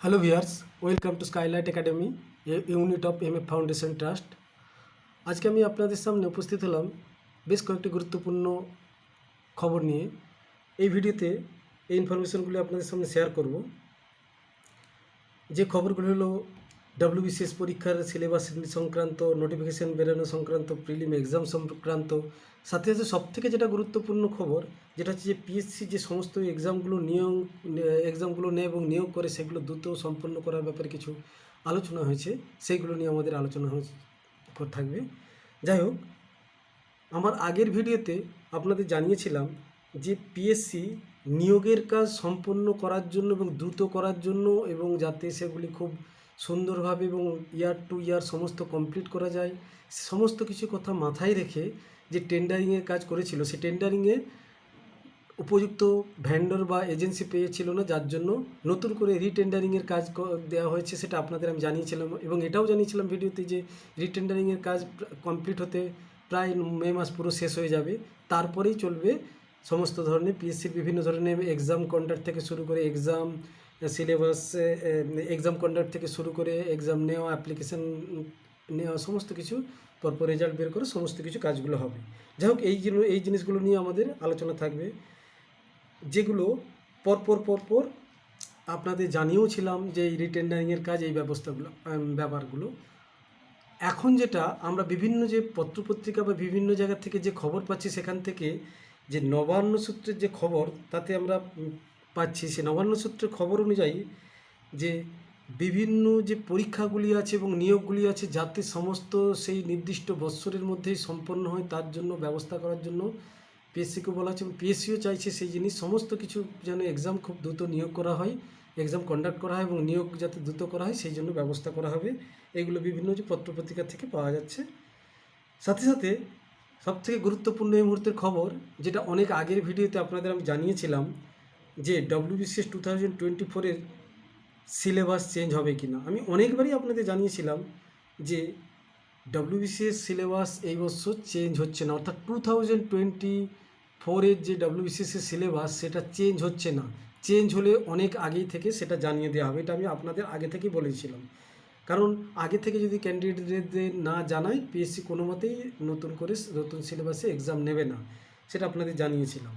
Hello viewers, welcome to Skylight Academy, unit of M A Foundation Trust. আজকে আমি আপনাদের সামনে উপস্থিত হলাম বেশ কয়েকটি গুরুত্বপূর্ণ খবর নিয়ে। এই ভিডিওতে এই ইনফরমেশনগুলি আপনাদের সামনে শেয়ার করব। যে খবরগুলি হলো ডব্লিউবিসিএস পরীক্ষার সিলেবাস সংক্রান্ত, নোটিফিকেশান বেরোনো সংক্রান্ত, প্রিলিম এক্সাম সংক্রান্ত, সাথে সাথে সবথেকে যেটা গুরুত্বপূর্ণ খবর যেটা হচ্ছে যে পিএসসি যে সমস্ত এক্সামগুলো নেয় এবং নিয়োগ করে সেগুলো দ্রুত সম্পন্ন করার ব্যাপারে কিছু আলোচনা হয়েছে, সেইগুলো নিয়ে আমাদের আলোচনা থাকবে। যাই হোক, আমার আগের ভিডিওতে আপনাদের জানিয়েছিলাম যে পিএসসি নিয়োগের কাজ সম্পন্ন করার জন্য এবং দ্রুত করার জন্য এবং যাতে সেগুলি খুব সুন্দরভাবে এবং ইয়ার টু ইয়ার সমস্ত কমপ্লিট করা যায়, সমস্ত কিছু কথা মাথায় রেখে যে টেন্ডারিংয়ের কাজ করেছিল, সেই টেন্ডারিংয়ে উপযুক্ত ভ্যান্ডর বা এজেন্সি পেয়েছিল না, যার জন্য নতুন করে রিটেন্ডারিংয়ের কাজ দেওয়া হয়েছে। সেটা আপনাদের আমি জানিয়েছিলাম এবং এটাও জানিয়েছিলাম ভিডিওতে যে রিটেন্ডারিংয়ের কাজ কমপ্লিট হতে প্রায় মে মাস পুরো শেষ হয়ে যাবে। তারপরেই চলবে সমস্ত ধরনের পিএসসির বিভিন্ন ধরনের এক্সাম কন্ডাক্ট থেকে শুরু করে এক্সাম সিলেবাস, এক্সাম কন্ডাক্ট থেকে শুরু করে এক্সাম নেওয়া, অ্যাপ্লিকেশান নেওয়া, সমস্ত কিছু পরপর রেজাল্ট বের করে সমস্ত কিছু কাজগুলো হবে। যাই হোক, এই জিনিসগুলো নিয়ে আমাদের আলোচনা থাকবে, যেগুলো পরপর আপনাদের জানিয়েও ছিলাম যে এই রিটেন্ডারিংয়ের কাজ, এই ব্যাপারগুলো। এখন যেটা আমরা বিভিন্ন যে পত্রপত্রিকা বা বিভিন্ন জায়গা থেকে যে খবর পাচ্ছি, সেখান থেকে যে নবান্ন সূত্রের যে খবর তাতে আমরা পাচ্ছি, সে নবান্ন সূত্রের খবর অনুযায়ী যে বিভিন্ন যে পরীক্ষাগুলি আছে এবং নিয়োগগুলি আছে যাতে সমস্ত সেই নির্দিষ্ট বৎসরের মধ্যেই সম্পন্ন হয়, তার জন্য ব্যবস্থা করার জন্য পিএসসিকে বলা হচ্ছে এবং পিএসসিও চাইছে সেই জিনিস সমস্ত কিছু যেন এক্সাম খুব দ্রুত নিয়োগ করা হয়, এক্সাম কন্ডাক্ট করা হয় এবং নিয়োগ যাতে দ্রুত করা হয় সেই জন্য ব্যবস্থা করা হবে। এগুলো বিভিন্ন যে পত্রপত্রিকা থেকে পাওয়া যাচ্ছে। সাথে সাথে সবথেকে গুরুত্বপূর্ণ এই মুহূর্তের খবর, যেটা অনেক আগের ভিডিওতে আপনাদের আমি জানিয়েছিলাম যে ডব্লিউবিসিএস 2024-এর সিলেবাস চেঞ্জ হবে কি না। আমি অনেকবারই আপনাদের জানিয়েছিলাম যে ডব্লিউবিসিএস সিলেবাস এই বছর চেঞ্জ হচ্ছে না, অর্থাৎ 2024-এর যে ডব্লিউবিসিএসের সিলেবাস সেটা চেঞ্জ হচ্ছে না। চেঞ্জ হলে অনেক আগেই থেকে সেটা জানিয়ে দেওয়া হবে, এটা আমি আপনাদের আগে থেকেই বলেছিলাম। কারণ আগে থেকে যদি ক্যান্ডিডেটদের না জানায়, পিএসসি কোনো মতেই নতুন সিলেবাসে এক্সাম নেবে না, সেটা আপনাদের জানিয়েছিলাম।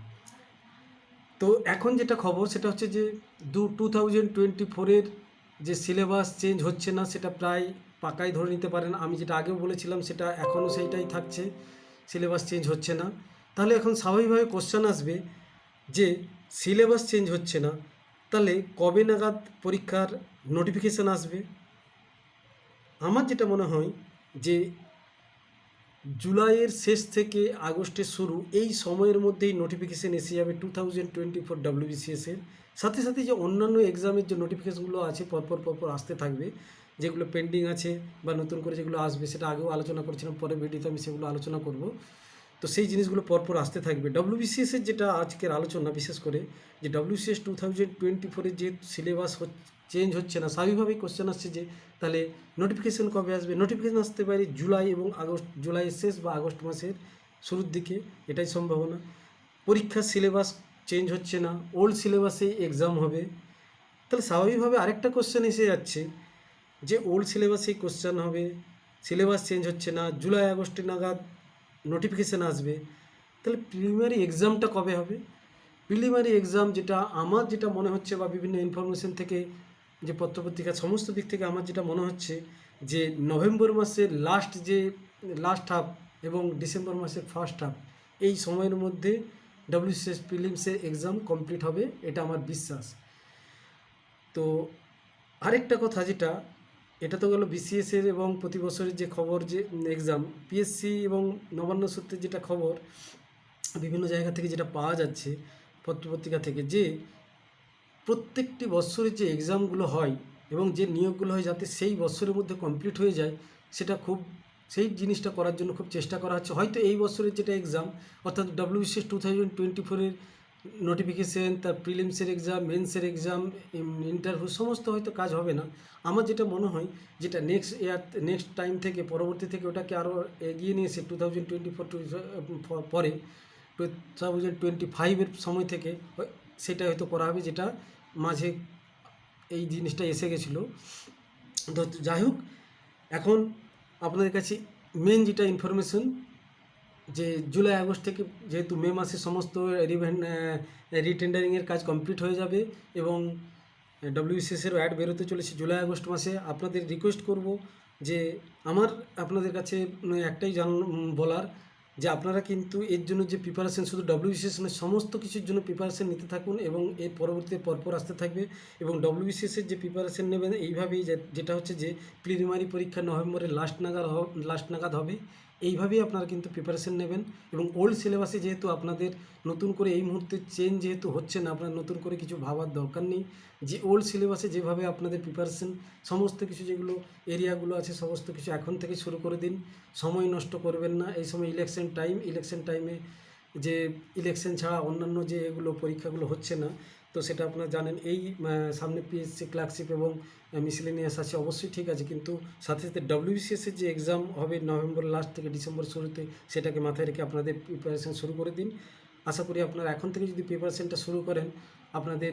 তো এখন যেটা খবর সেটা হচ্ছে যে 2024-এর যে সিলেবাস চেঞ্জ হচ্ছে না সেটা প্রায় পাকাই ধরে নিতে পারেন। আমি যেটা আগেও বলেছিলাম সেটা এখনও সেইটাই থাকছে, সিলেবাস চেঞ্জ হচ্ছে না। তাহলে এখন স্বাভাবিকভাবে কোশ্চেন আসবে যে সিলেবাস চেঞ্জ হচ্ছে না, তাহলে কবে নাগাদ পরীক্ষার নোটিফিকেশান আসবে? আমার যেটা মনে হয় যে জুলাইয়ের শেষ থেকে আগস্টের শুরু, এই সময়ের মধ্যেই নোটিফিকেশান এসে যাবে 2024 ডব্লিউবিসিএসের। সাথে সাথে যে অন্যান্য এক্সামের যে নোটিফিকেশানগুলো আছে পরপর আসতে থাকবে, যেগুলো পেন্ডিং আছে বা নতুন করে যেগুলো আসবে, সেটা আগেও আলোচনা করছিলাম, পরে ভিডিওতে আমি সেগুলো আলোচনা করব। তো সেই জিনিসগুলো পরপর আসতে থাকবে। ডব্লিউবিসিএসের যেটা আজকের আলোচনা বিশেষ করে, যে ডব্লিউবিসিএস 2024-এর যে সিলেবাস চেঞ্জ হচ্ছে না, স্বাভাবিকভাবেই কোশ্চেন আসছে যে তাহলে নোটিফিকেশান কবে আসবে? নোটিফিকেশান আসতে পারে জুলাই এবং আগস্ট, জুলাইয়ের শেষ বা আগস্ট মাসের শুরুর দিকে, এটাই সম্ভাবনা। পরীক্ষার সিলেবাস চেঞ্জ হচ্ছে না, ওল্ড সিলেবাসেই এক্সাম হবে। তাহলে স্বাভাবিকভাবে আরেকটা কোশ্চেন এসে যাচ্ছে যে ওল্ড সিলেবাসেই কোশ্চেন হবে, সিলেবাস চেঞ্জ হচ্ছে না, জুলাই আগস্টে নাগাদ নোটিফিকেশান আসবে, তাহলে প্রিলিমিনারি এক্সামটা কবে হবে? প্রিলিমিনারি এক্সাম আমার যেটা মনে হচ্ছে বা বিভিন্ন ইনফরমেশন থেকে, যে পত্রপত্রিকা সমস্ত দিক থেকে আমার যেটা মনে হচ্ছে যে নভেম্বর মাসের লাস্ট হাফ এবং ডিসেম্বর মাসের ফার্স্ট হাফ, এই সময়ের মধ্যে ডব্লিউবিসিএস প্রিলিমসের এক্সাম কমপ্লিট হবে, এটা আমার বিশ্বাস। তো আরেকটা কথা যেটা, এটা তো গেল বিসিএসের এবং প্রতি বছরের যে খবর, যে এক্সাম। পিএসসি এবং নবান্ন সূত্রে যেটা খবর বিভিন্ন জায়গা থেকে যেটা পাওয়া যাচ্ছে পত্রপত্রিকা থেকে, যে প্রত্যেকটি বৎসরের যে এক্সামগুলো হয় এবং যে নিয়োগগুলো হয় যাতে সেই বৎসরের মধ্যে কমপ্লিট হয়ে যায়, সেই জিনিসটা করার জন্য খুব চেষ্টা করা হচ্ছে। হয়তো এই বছরের যেটা এক্সাম, অর্থাৎ ডব্লিউবিসিএস 2024-এর নোটিফিকেশান, তার প্রিলিমসের এক্সাম, মেন্সের এক্সাম, ইন্টারভিউ, সমস্ত হয়তো কাজ হবে না। আমার যেটা মনে হয় যেটা নেক্সট টাইম থেকে, পরবর্তী থেকে ওটাকে আরও এগিয়ে নিয়ে এসে 2024 পরে 2025-এর সময় থেকে সেটা হয়তো করা হবে, যেটা মাঝে এই জিনিসটা এসে গেছিলো। তো যাই হোক, এখন আপনাদের কাছে মেন যেটা ইনফরমেশন, যে জুলাই আগস্ট থেকে যেহেতু মে মাসে সমস্ত রিটেন্ডারিংয়ের কাজ কমপ্লিট হয়ে যাবে এবং ডব্লিউবিসিএসের অ্যাড বেরোতে চলেছে জুলাই আগস্ট মাসে, আপনাদের রিকোয়েস্ট করব যে আমার আপনাদের কাছে একটাই বলার, যে আপনারা কিন্তু এর জন্য যে প্রিপারেশন, শুধু ডব্লিউবিসিএস নয় সমস্ত কিছুর জন্য প্রিপারেশন নিতে থাকুন এবং এর পরবর্তীতে পরপর আসতে থাকবে। এবং ডব্লিউবিসিএসের যে প্রিপারেশন নেবেন এইভাবেই, যেটা হচ্ছে যে প্রিলিমিনারি পরীক্ষা নভেম্বরের লাস্ট নাগাদ হবে, এইভাবেই আপনারা কিন্তু প্রিপারেশন নেবেন। এবং ওল্ড সিলেবাসে যেহেতু আপনাদের নতুন করে এই মুহূর্তে চেঞ্জ যেহেতু হচ্ছে না, আপনার নতুন করে কিছু ভাবার দরকার নেই। যে ওল্ড সিলেবাসে যেভাবে আপনাদের প্রিপারেশন, সমস্ত কিছু যেগুলো এরিয়াগুলো আছে সমস্ত কিছু এখন থেকে শুরু করে দিন, সময় নষ্ট করবেন না। এই সময় ইলেকশন টাইমে যে ইলেকশন ছাড়া অন্যান্য যে এগুলো পরীক্ষাগুলো হচ্ছে না, তো সেটা আপনারা জানেন। এই সামনে পিএসসি ক্লার্কশিপ এবং মিসেলেনিয়াস আছে, অবশ্যই ঠিক আছে, কিন্তু সাথে সাথে ডব্লিউবিসিএসের যে এক্সাম হবে নভেম্বর লাস্ট থেকে ডিসেম্বর শুরুতে, সেটাকে মাথায় রেখে আপনাদের প্রিপারেশন শুরু করে দিন। আশা করি আপনারা এখন থেকে যদি প্রিপারেশনটা শুরু করেন, আপনাদের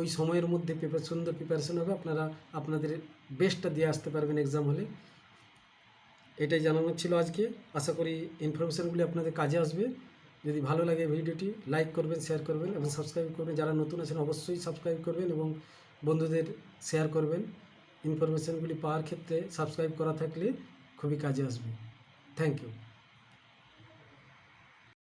ওই সময়ের মধ্যে সুন্দর প্রিপারেশন হবে, আপনারা আপনাদের বেস্টটা দিয়ে আসতে পারবেন এক্সাম হলে। এটাই জানানোর ছিল আজকে। আশা করি ইনফরমেশানগুলি আপনাদের কাজে আসবে। যদি ভালো লাগে ভিডিওটি লাইক করবেন, শেয়ার করবেন এবং সাবস্ক্রাইব করবেন। যারা নতুন আছেন অবশ্যই সাবস্ক্রাইব করবেন এবং বন্ধুদের শেয়ার করবেন। ইনফরমেশানগুলি পাওয়ার ক্ষেত্রে সাবস্ক্রাইব করা থাকলে খুবই কাজে আসবে। Thank you.